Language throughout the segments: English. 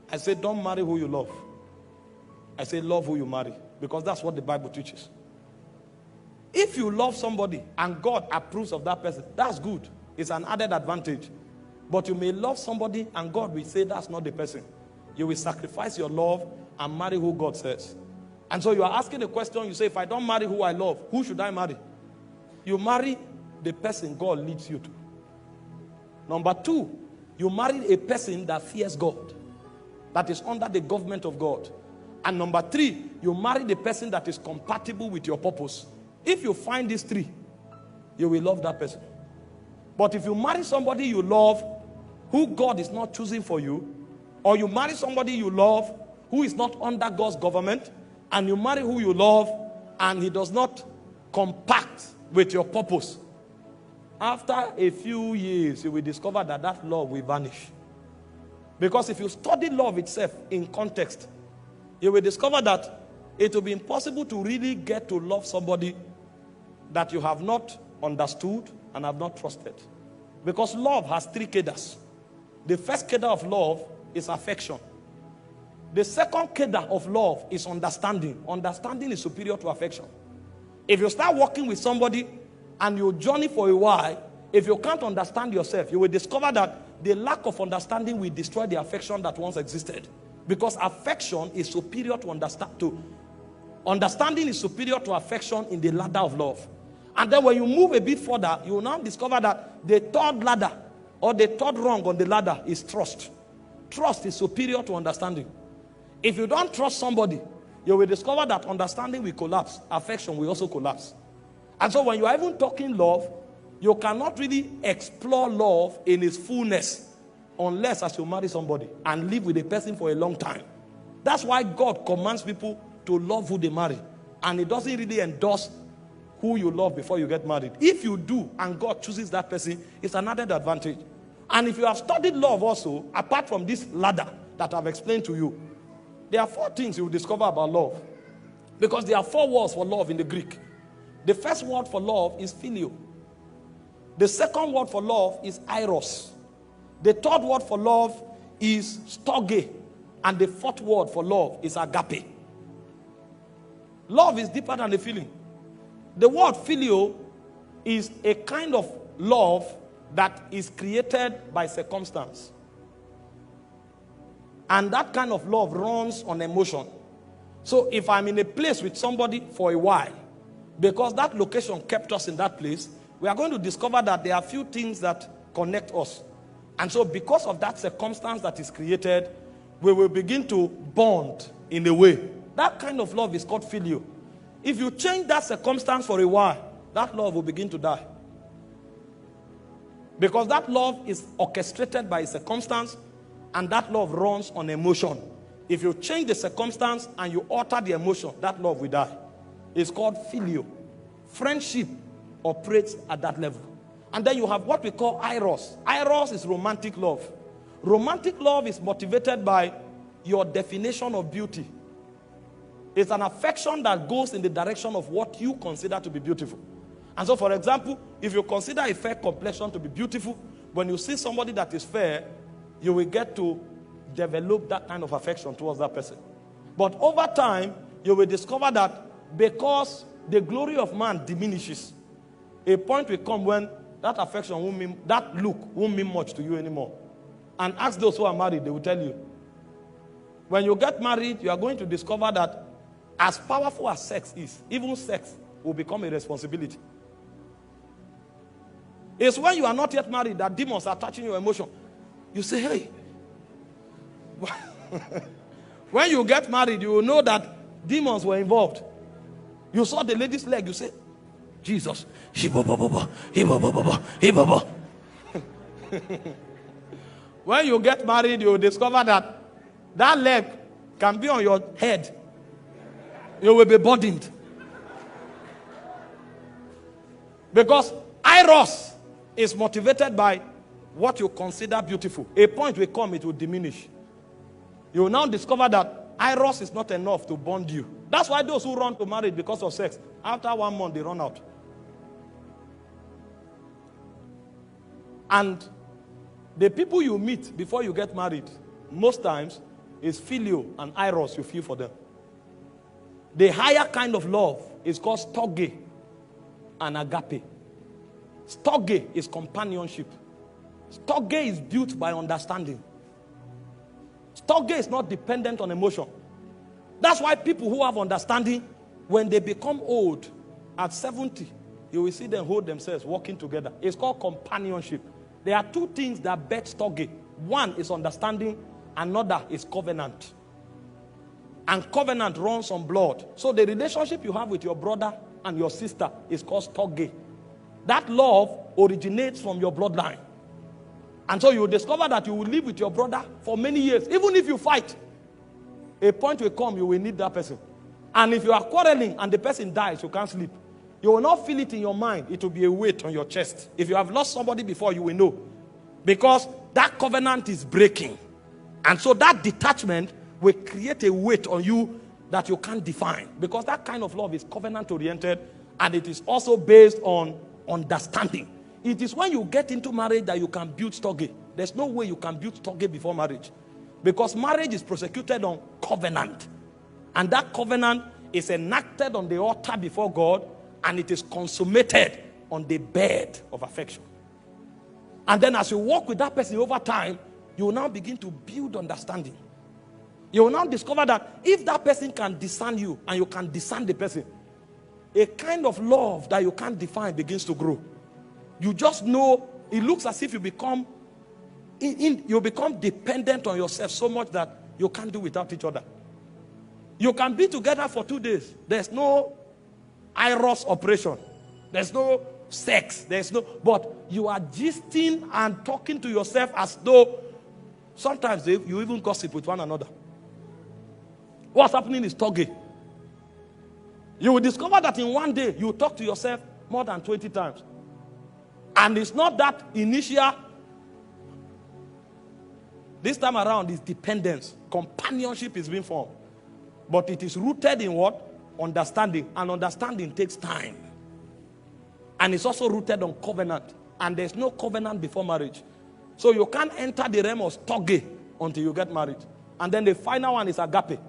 I say, don't marry who you love. I say, love who you marry. Because that's what the Bible teaches. If you love somebody and God approves of that person, that's good. It's an added advantage. But you may love somebody and God will say that's not the person. You will sacrifice your love and marry who God says. And so you are asking a question, you say, if I don't marry who I love, who should I marry? You marry the person God leads you to. Number two, you marry a person that fears God, that is under the government of God. And number three, you marry the person that is compatible with your purpose. If you find these three, you will love that person. But if you marry somebody you love who God is not choosing for you, or you marry somebody you love who is not under God's government, and you marry who you love and he does not compact with your purpose, after a few years you will discover that that love will vanish. Because if you study love itself in context, you will discover that it will be impossible to really get to love somebody that you have not understood and have not trusted. Because love has three cadres. The first cadre of love is affection. The second cadre of love is understanding. Understanding is superior to affection. If you start working with somebody and you journey for a while, if you can't understand yourself, you will discover that the lack of understanding will destroy the affection that once existed. Because affection is superior to understanding is superior to affection in the ladder of love. And then when you move a bit further, you will now discover that the third ladder or the third rung on the ladder is trust. Trust is superior to understanding. If you don't trust somebody, you will discover that understanding will collapse. Affection will also collapse. And so when you are even talking love, you cannot really explore love in its fullness unless as you marry somebody and live with a person for a long time. That's why God commands people to love who they marry. And it doesn't really endorse who you love before you get married. If you do and God chooses that person, it's an added advantage. And if you have studied love also, apart from this ladder that I've explained to you, there are 4 things you will discover about love. Because there are 4 words for love in the Greek. The first word for love is phileo. The second word for love is eros. The third word for love is storge. And the fourth word for love is agape. Love is deeper than a feeling. The word phileo is a kind of love that is created by circumstance. And that kind of love runs on emotion. So if I'm in a place with somebody for a while, because that location kept us in that place, we are going to discover that there are few things that connect us. And so because of that circumstance that is created, we will begin to bond in a way. That kind of love is called phileo. If you change that circumstance for a while, that love will begin to die. Because that love is orchestrated by a circumstance, and that love runs on emotion. If you change the circumstance and you alter the emotion, that love will die. It's called phileo. Friendship operates at that level. And then you have what we call eros. Eros is romantic love. Romantic love is motivated by your definition of beauty. It's an affection that goes in the direction of what you consider to be beautiful. And so, for example, if you consider a fair complexion to be beautiful, when you see somebody that is fair, you will get to develop that kind of affection towards that person. But over time, you will discover that because the glory of man diminishes, a point will come when that affection won't mean, that look won't mean much to you anymore. And ask those who are married, they will tell you. When you get married, you are going to discover that as powerful as sex is, even sex will become a responsibility. It's when you are not yet married that demons are touching your emotion. You say, hey. When you get married, you will know that demons were involved. You saw the lady's leg, you say, Jesus. When you get married, you will discover that that leg can be on your head. You will be burdened. Because eros is motivated by what you consider beautiful. A point will come, it will diminish. You will now discover that eros is not enough to bond you. That's why those who run to marriage because of sex, after 1 month, they run out. And the people you meet before you get married, most times, It's filio and eros you feel for them. The higher kind of love is called storge and agape. Storge is companionship. Storge is built by understanding. Storge is not dependent on emotion. That's why people who have understanding, when they become old, at 70, you will see them hold themselves, walking together. It's called companionship. There are two things that bet storge. One is understanding, another is covenant. And covenant runs on blood. So the relationship you have with your brother and your sister is called storge. That love originates from your bloodline. And so you will discover that you will live with your brother for many years. Even if you fight, a point will come, you will need that person. And if you are quarreling and the person dies, you can't sleep. You will not feel it in your mind. It will be a weight on your chest. If you have lost somebody before, you will know. Because that covenant is breaking. And so that detachment will create a weight on you that you can't define. Because that kind of love is covenant oriented, and it is also based on understanding. It is when you get into marriage that you can build storge. There's no way you can build storge before marriage. Because marriage is prosecuted on covenant. And that covenant is enacted on the altar before God, and it is consummated on the bed of affection. And then as you walk with that person over time, you will now begin to build understanding. You will now discover that if that person can discern you and you can discern the person, a kind of love that you can't define begins to grow. You just know, it looks as if you become dependent on yourself so much that you can't do without each other. You can be together for 2 days. There's no eros operation. There's no sex. But you are gisting and talking to yourself as though sometimes you even gossip with one another. What's happening is storge. You will discover that in one day you talk to yourself more than 20 times. And it's not that initial. This time around is dependence. Companionship is being formed. But it is rooted in what? Understanding. And understanding takes time. And it's also rooted on covenant. And there's no covenant before marriage. So you can't enter the realm of storge until you get married. And then the final one is agape.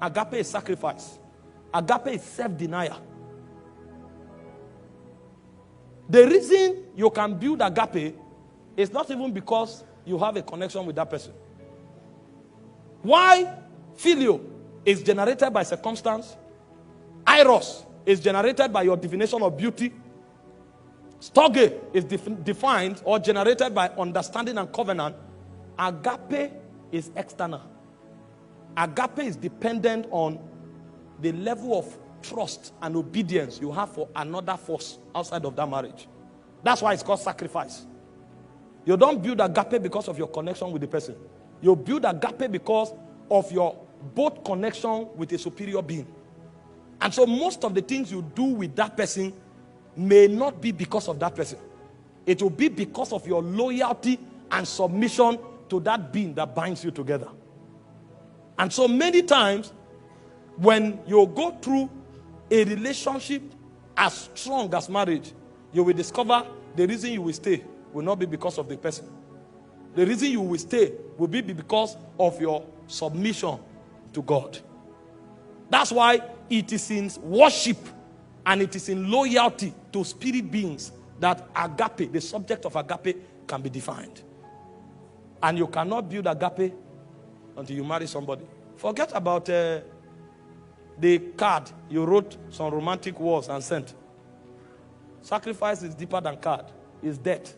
Agape is sacrifice. Agape is self-denial. The reason you can build agape is not even because you have a connection with that person. Why filio is generated by circumstance, eros is generated by your definition of beauty, storge is defined or generated by understanding and covenant, agape is external. Agape is dependent on the level of trust and obedience you have for another force outside of that marriage. That's why it's called sacrifice. You don't build agape because of your connection with the person. You build agape because of your both connection with a superior being. And so most of the things you do with that person may not be because of that person. It will be because of your loyalty and submission to that being that binds you together. And so many times, when you go through a relationship as strong as marriage, you will discover the reason you will stay will not be because of the person. The reason you will stay will be because of your submission to God. That's why it is in worship and it is in loyalty to spirit beings that agape, the subject of agape, can be defined. And you cannot build agape until you marry somebody. Forget about the card you wrote some romantic words and sent. Sacrifice is deeper than card. It's death.